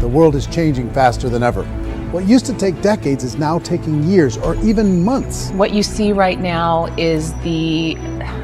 The world is changing faster than ever. What used to take decades is now taking years or even months. What you see right now is the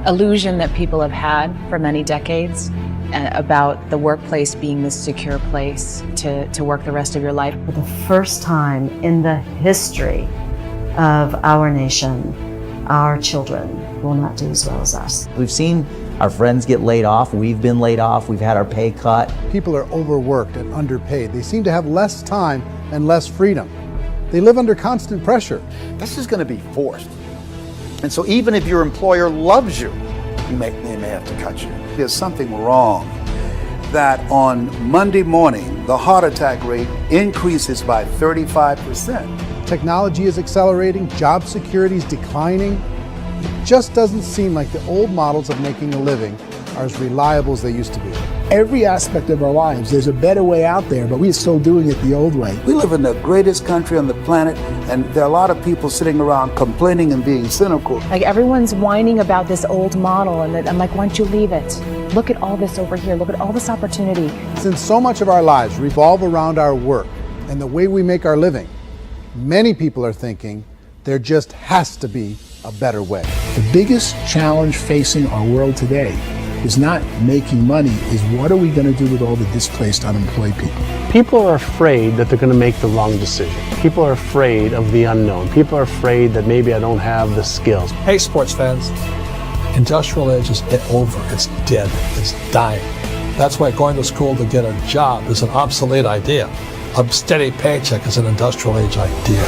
illusion that people have had for many decades about the workplace being this secure place to work the rest of your life. For the first time in the history of our nation, our children will not do as well as us. We've seen our friends get laid off. We've been laid off. We've had our pay cut. People are overworked and underpaid. They seem to have less time and less freedom. They live under constant pressure. This is going to be forced. And so even if your employer loves you, they may have to cut you. There's something wrong that on Monday morning, the heart attack rate increases by 35%. Technology is accelerating, job security is declining. It just doesn't seem like the old models of making a living are as reliable as they used to be. Every aspect of our lives, there's a better way out there, but we're still doing it the old way. We live in the greatest country on the planet, and there are a lot of people sitting around complaining and being cynical. Like everyone's whining about this old model, and I'm like, why don't you leave it? Look at all this over here. Look at all this opportunity. Since so much of our lives revolve around our work and the way we make our living, many people are thinking there just has to be a better way. The biggest challenge facing our world today is not making money, is what are we going to do with all the displaced, unemployed people? People are afraid that they're going to make the wrong decision. People are afraid of the unknown. People are afraid that maybe I don't have the skills. Hey, sports fans, industrial age is over. It's dead. It's dying. That's why going to school to get a job is an obsolete idea. A steady paycheck is an industrial age idea.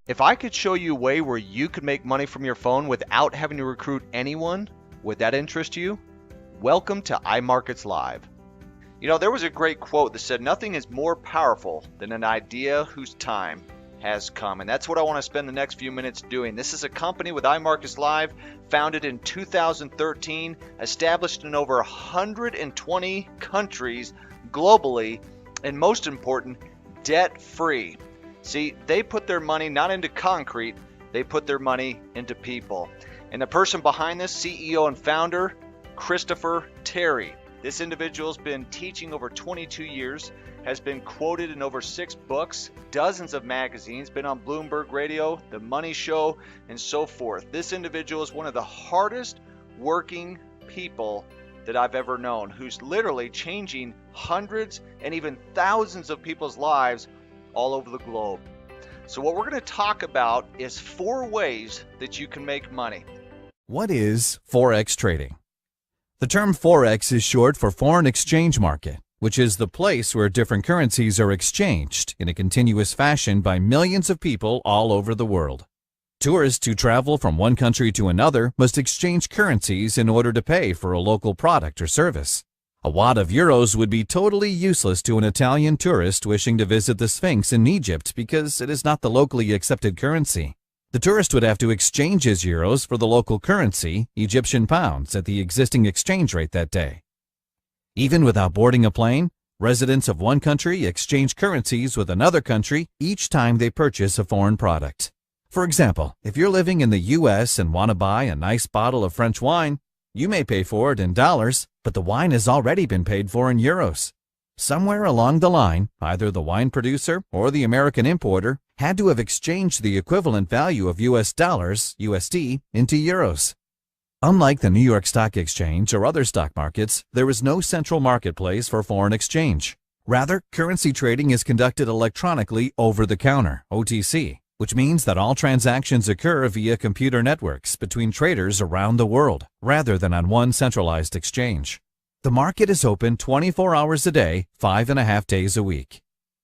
If I could show you a way where you could make money from your phone without having to recruit anyone, would that interest you? Welcome to Imarkets Live. You know, there was a great quote that said, nothing is more powerful than an idea whose time has come. And that's what I want to spend the next few minutes doing. This is a company with Imarkets Live, founded in 2013, established in over 120 countries globally, and most important, debt-free. See, they put their money not into concrete, they put their money into people. And the person behind this, CEO and founder, Christopher Terry. This individual's been teaching over 22 years, has been quoted in over 6 books, dozens of magazines, been on Bloomberg Radio, The Money Show, and so forth. This individual is one of the hardest working people that I've ever known, who's literally changing hundreds and even thousands of people's lives all over the globe. So what we're going to talk about is 4 ways that you can make money. What is Forex trading? The term Forex is short for foreign exchange market, which is the place where different currencies are exchanged in a continuous fashion by millions of people all over the world. Tourists who travel from one country to another must exchange currencies in order to pay for a local product or service. A wad of euros would be totally useless to an Italian tourist wishing to visit the Sphinx in Egypt because it is not the locally accepted currency. The tourist would have to exchange his euros for the local currency, Egyptian pounds, at the existing exchange rate that day. Even without boarding a plane, residents of one country exchange currencies with another country each time they purchase a foreign product. For example, if you're living in the U.S. and want to buy a nice bottle of French wine, you may pay for it in dollars, but the wine has already been paid for in euros. Somewhere along the line, either the wine producer or the American importer had to have exchanged the equivalent value of US dollars, USD, into euros. Unlike the New York Stock Exchange or other stock markets, there is no central marketplace for foreign exchange. Rather, currency trading is conducted electronically over the counter, OTC, which means that all transactions occur via computer networks between traders around the world, rather than on one centralized exchange. The market is open 24 hours a day, 5.5 days a week.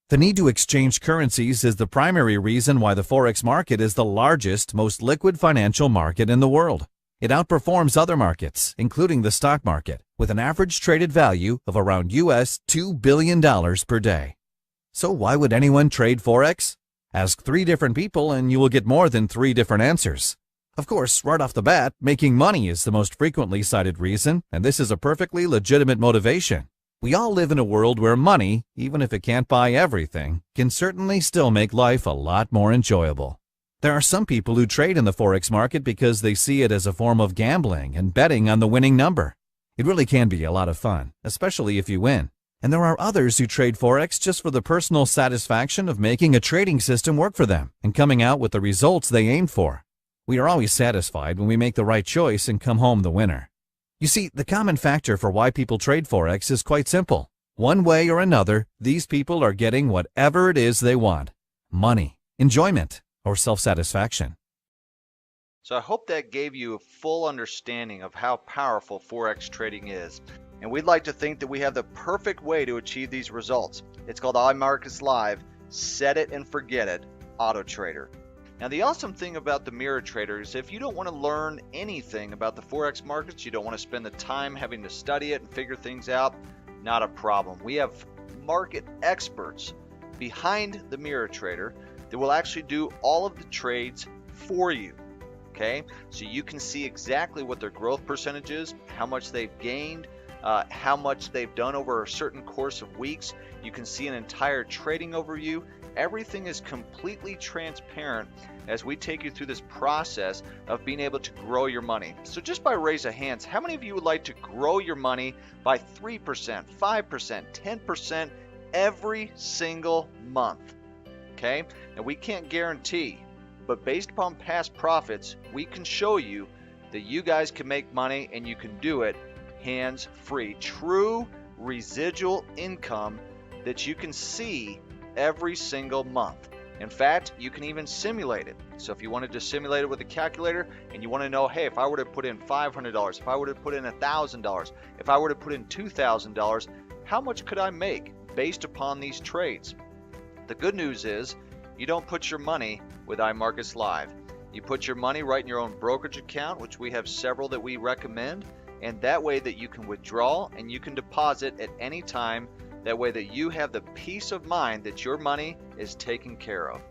The need to exchange currencies is the primary reason why the Forex market is the largest, most liquid financial market in the world. It outperforms other markets, including the stock market, with an average traded value of around US $2 billion per day. So why would anyone trade Forex? Ask 3 different people and you will get more than 3 different answers. Of course, right off the bat, making money is the most frequently cited reason, and this is a perfectly legitimate motivation. We all live in a world where money, even if it can't buy everything, can certainly still make life a lot more enjoyable. There are some people who trade in the Forex market because they see it as a form of gambling and betting on the winning number. It really can be a lot of fun, especially if you win. And there are others who trade Forex just for the personal satisfaction of making a trading system work for them and coming out with the results they aimed for. We are always satisfied when we make the right choice and come home the winner. You see, the common factor for why people trade Forex is quite simple. One way or another, these people are getting whatever it is they want: money, enjoyment, or self-satisfaction. So I hope that gave you a full understanding of how powerful Forex trading is. And we'd like to think that we have the perfect way to achieve these results. It's called Imarkets Live, Set It and Forget It, Auto Trader. Now the awesome thing about the mirror trader is if you don't want to learn anything about the Forex markets, you don't want to spend the time having to study it and figure things out, not a problem. We have market experts behind the mirror trader that will actually do all of the trades for you. Okay, so you can see exactly what their growth percentage is, how much they've gained, how much they've done over a certain course of weeks. You can see an entire trading overview. Everything is completely transparent as we take you through this process of being able to grow your money. So just by raise of hands, how many of you would like to grow your money by 3%, 5%, 10% every single month? Okay, and we can't guarantee, but based upon past profits, we can show you that you guys can make money and you can do it hands-free. True residual income that you can see every single month. In fact, you can even simulate it. So if you wanted to simulate it with a calculator and you want to know, hey, if I were to put in $500, if I were to put in $1,000, if I were to put in $2,000, how much could I make based upon these trades? The good news is you don't put your money with Imarkets Live. You put your money right in your own brokerage account, which we have several that we recommend, and that way that you can withdraw and you can deposit at any time. That way that you have the peace of mind that your money is taken care of.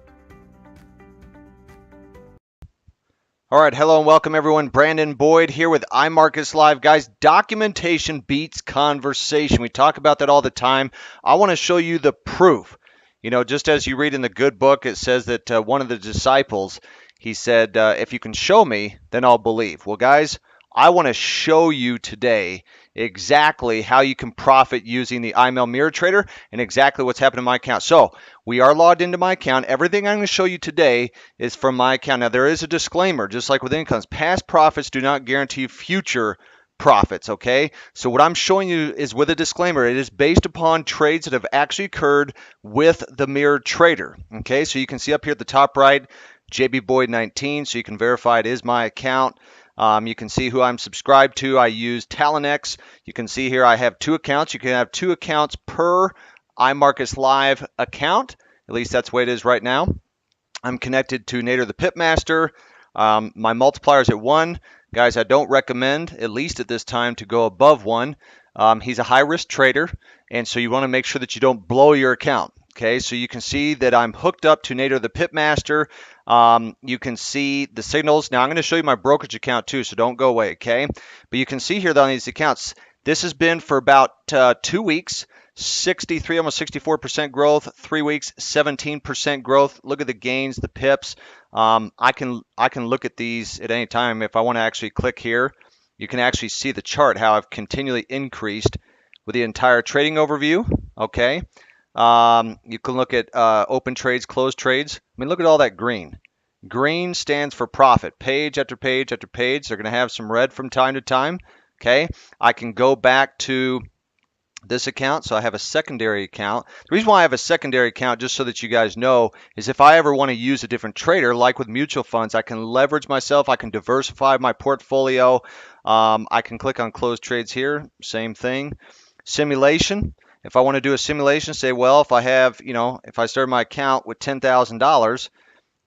All right, hello and welcome everyone. Brandon Boyd here with Imarkets Live. Guys, documentation beats conversation. We talk about that all the time. I want to show you the proof. You know, just as you read in the good book, it says that one of the disciples, he said, if you can show me, then I'll believe. Well, guys, I want to show you today exactly how you can profit using the IML Mirror Trader and exactly what's happened in my account. So we are logged into my account. Everything I'm going to show you today is from my account. Now, there is a disclaimer, just like with incomes. Past profits do not guarantee future profits, okay? So what I'm showing you is with a disclaimer. It is based upon trades that have actually occurred with the Mirror Trader, okay? So you can see up here at the top right, JB Boyd 19, so you can verify it is my account. You can see who I'm subscribed to. I use Talonx. You can see here I have 2 accounts. You can have 2 accounts per Imarkets Live account. At least that's the way it is right now. I'm connected to Nader the Pitmaster. My multiplier is at 1. Guys, I don't recommend, at least at this time, to go above 1. He's a high-risk trader, and so you want to make sure that you don't blow your account. Okay, so you can see that I'm hooked up to Nader the Pitmaster. You can see the signals. Now I'm going to show you my brokerage account too, so don't go away, okay? But you can see here that on these accounts, this has been for about 2 weeks, 63, almost 64% growth. 3 weeks, 17% growth. Look at the gains, the pips. I can look at these at any time. If I want to actually click here, you can actually see the chart, how I've continually increased with the entire trading overview, okay? You can look at open trades, closed trades. I mean, look at all that green. Green stands for profit. Page after page after page. They're going to have some red from time to time. Okay. I can go back to this account. So I have a secondary account. The reason why I have a secondary account, just so that you guys know, is if I ever want to use a different trader, like with mutual funds, I can leverage myself. I can diversify my portfolio. I can click on closed trades here. Same thing. Simulation. If I want to do a simulation, say, well, if I have, if I start my account with $10,000,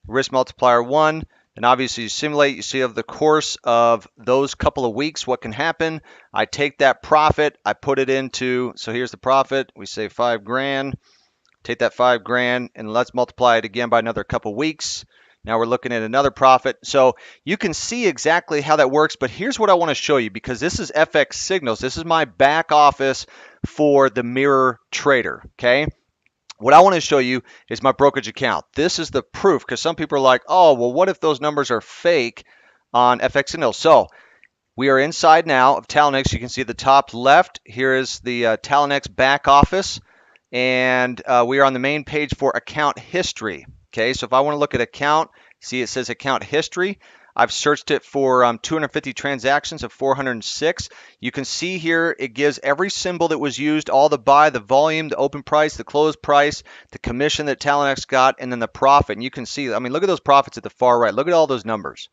risk multiplier 1, then obviously you simulate, you see over the course of those couple of weeks what can happen. I take that profit, I put it into, so here's the profit, we say 5 grand, take that 5 grand and let's multiply it again by another couple weeks. Now we're looking at another profit. So you can see exactly how that works, but here's what I want to show you, because this is FX signals. This is my back office for the Mirror Trader, okay? What I want to show you is my brokerage account. This is the proof, because some people are like, oh, well, what if those numbers are fake on FX signals? So We are inside now of Talanex. You can see the top left. Here is the Talanex back office. And we are on the main page for account history. Okay, so if I want to look at account, see it says account history. I've searched it for 250 transactions of 406. You can see here it gives every symbol that was used, all the buy, the volume, the open price, the close price, the commission that Talanex got, and then the profit. And you can see, I mean, look at those profits at the far right. Look at all those numbers.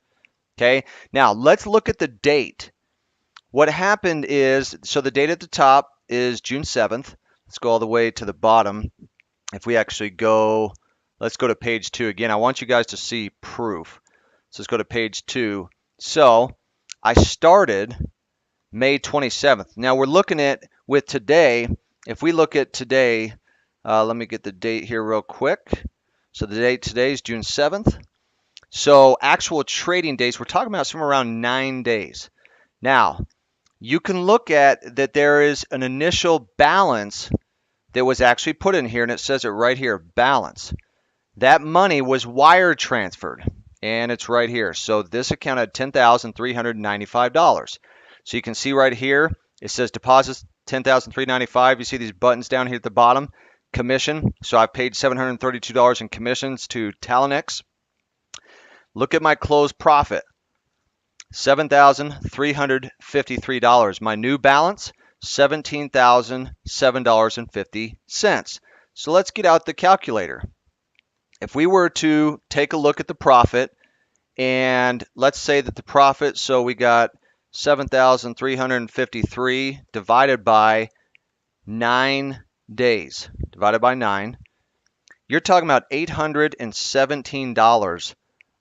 Okay, now let's look at the date. What happened is, so the date at the top is June 7th. Let's go all the way to the bottom. If we actually go, let's go to page 2 again. I want you guys to see proof. So let's go to page 2. So I started May 27th. Now we're looking at with today. If we look at today, let me get the date here real quick. So the date today is June 7th. So actual trading days, we're talking about somewhere around 9 days. Now, you can look at that there is an initial balance that was actually put in here, and it says it right here, balance. That money was wire transferred, and it's right here. So this account had $10,395. So you can see right here, it says deposits $10,395. You see these buttons down here at the bottom, commission. So I paid $732 in commissions to Talanex. Look at my closed profit, $7,353. My new balance, $17,007.50. So let's get out the calculator. If we were to take a look at the profit, and let's say that the profit, so we got 7,353 divided by 9 days, divided by 9, you're talking about $817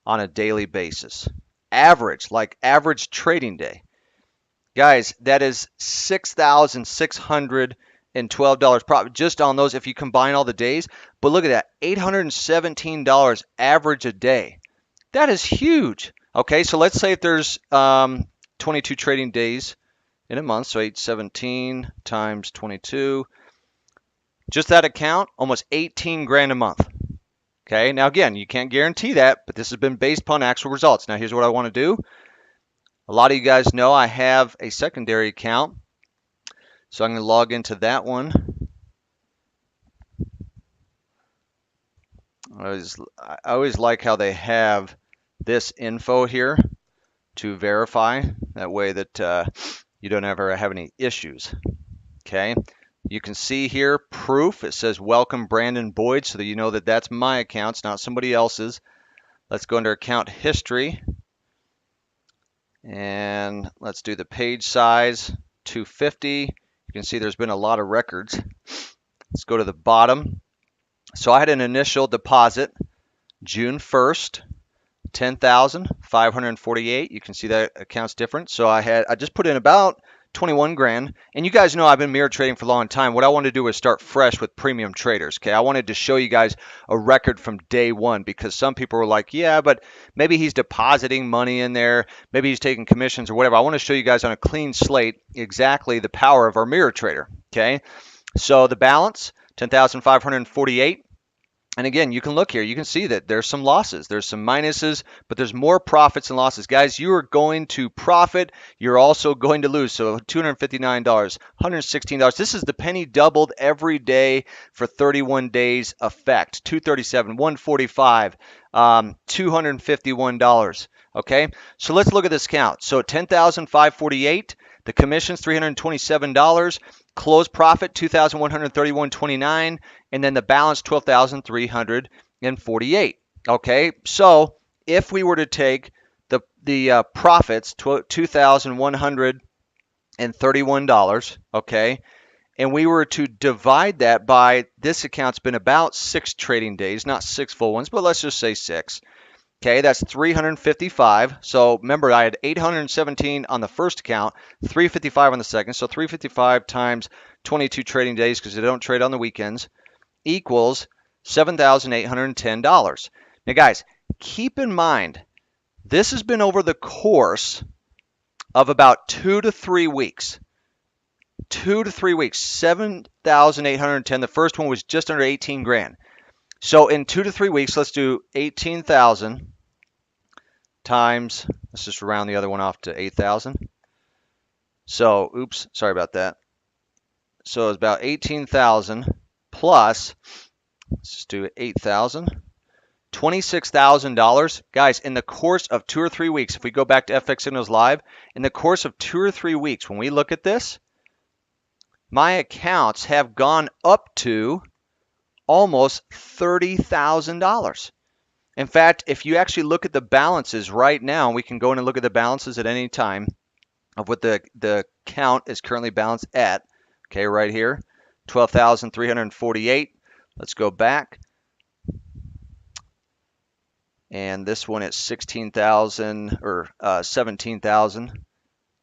on a daily basis. Average, like average trading day. Guys, that is $6,612 profit just on those if you combine all the days. But look at that, $817 average a day. That is huge. Okay, so let's say if there's 22 trading days in a month, so 817 times 22. Just that account, almost 18 grand a month. Okay, now again, you can't guarantee that, but this has been based upon actual results. Now here's what I want to do. A lot of you guys know I have a secondary account, so I'm going to log into that one. I always like how they have this info here to verify. That way that you don't ever have any issues. Okay. You can see here proof. It says welcome Brandon Boyd, so that you know that that's my account, it's not somebody else's. Let's go under account history. And let's do the page size, 250. You can see there's been a lot of records. Let's go to the bottom. So I had an initial deposit June 1st, 10,548. You can see that account's different. So I just put in about 21 grand. And you guys know I've been mirror trading for a long time. What I wanted to do was start fresh with premium traders. Okay, I wanted to show you guys a record from day one, because some people were like, yeah, but maybe he's depositing money in there, maybe he's taking commissions or whatever. I want to show you guys on a clean slate exactly the power of our mirror trader. Okay, so the balance 10,548. And again, you can look here, you can see that there's some losses, there's some minuses, but there's more profits than losses. Guys, you are going to profit, you're also going to lose. So $259, $116. This is the penny doubled every day for 31 days effect. $237, $145, $251. Okay, so let's look at this count. So 10,548, the commission's $327. Close profit, $2,131.29, and then the balance, $12,348. Okay, so if we were to take the profits, $2,131, okay, and we were to divide that by, this account's been about 6 trading days, not 6 full ones, but let's just say 6. Okay, that's 355. So remember, I had 817 on the first account, 355 on the second. So 355 times 22 trading days, because they don't trade on the weekends, equals $7,810. Now, guys, keep in mind, this has been over the course of about 2 to 3 weeks. 2 to 3 weeks, 7,810. The first one was just under 18 grand. So in 2 to 3 weeks, let's do 18,000 times, let's just round the other one off to 8,000. So, oops, sorry about that. So it's about 18,000 plus, let's just do 8,000, $26,000. Guys, in the course of 2 or 3 weeks, if we go back to FX Signals Live, in the course of 2 or 3 weeks, when we look at this, my accounts have gone up to almost $30,000. In fact, if you actually look at the balances right now, we can go in and look at the balances at any time of what the account is currently balanced at. Okay, right here, 12,348. Let's go back. And this one is 16,000 or 17,000.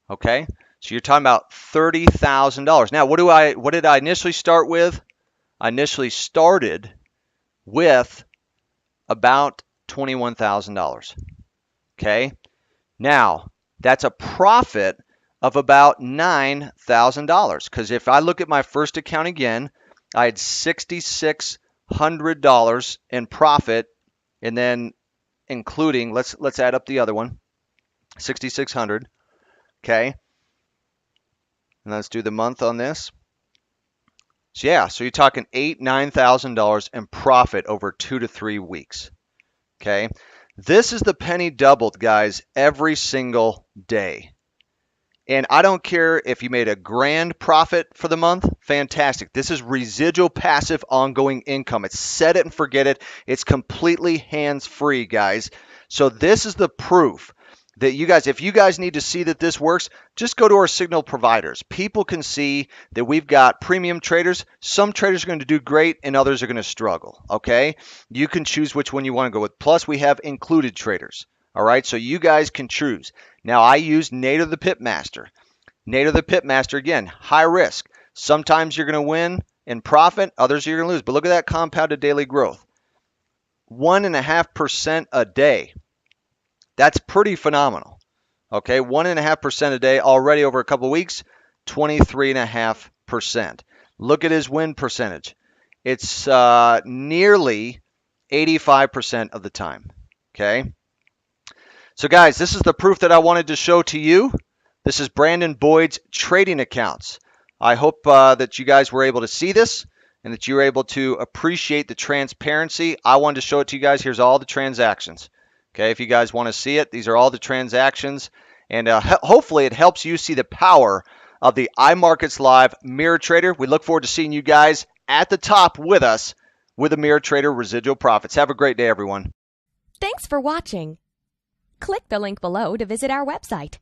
Okay, so you're talking about $30,000. Now, what did I initially start with? I initially started with about $21,000. Okay, now that's a profit of about $9,000, because if I look at my first account again, I had $6,600 in profit, and then including, let's add up the other one, 6,600. Okay, and let's do the month on this. So yeah, so you're talking $9,000 in profit over 2 to 3 weeks. Okay, this is the penny doubled, guys, every single day. And I don't care if you made a grand profit for the month, fantastic. This is residual passive ongoing income. It's set it and forget it. It's completely hands-free, guys. So this is the proof that you guys, if you guys need to see that this works, just go to our signal providers. People can see that we've got premium traders. Some traders are going to do great and others are going to struggle, okay? You can choose which one you want to go with. Plus, we have included traders, all right? So you guys can choose. Now, I use Nato the Pitmaster. Nato the Pitmaster, again, high risk. Sometimes you're going to win and profit, others you're going to lose. But look at that compounded daily growth. 1.5% a day. That's pretty phenomenal. Okay, 1.5% a day already over a couple of weeks, 23.5%. Look at his win percentage. It's nearly 85% of the time. Okay. So guys, this is the proof that I wanted to show to you. This is Brandon Boyd's trading accounts. I hope that you guys were able to see this and that you were able to appreciate the transparency. I wanted to show it to you guys. Here's all the transactions. Okay, if you guys want to see it, these are all the transactions. And hopefully it helps you see the power of the Imarkets Live Mirror Trader. We look forward to seeing you guys at the top with us with the Mirror Trader Residual Profits. Have a great day, everyone. Thanks for watching. Click the link below to visit our website,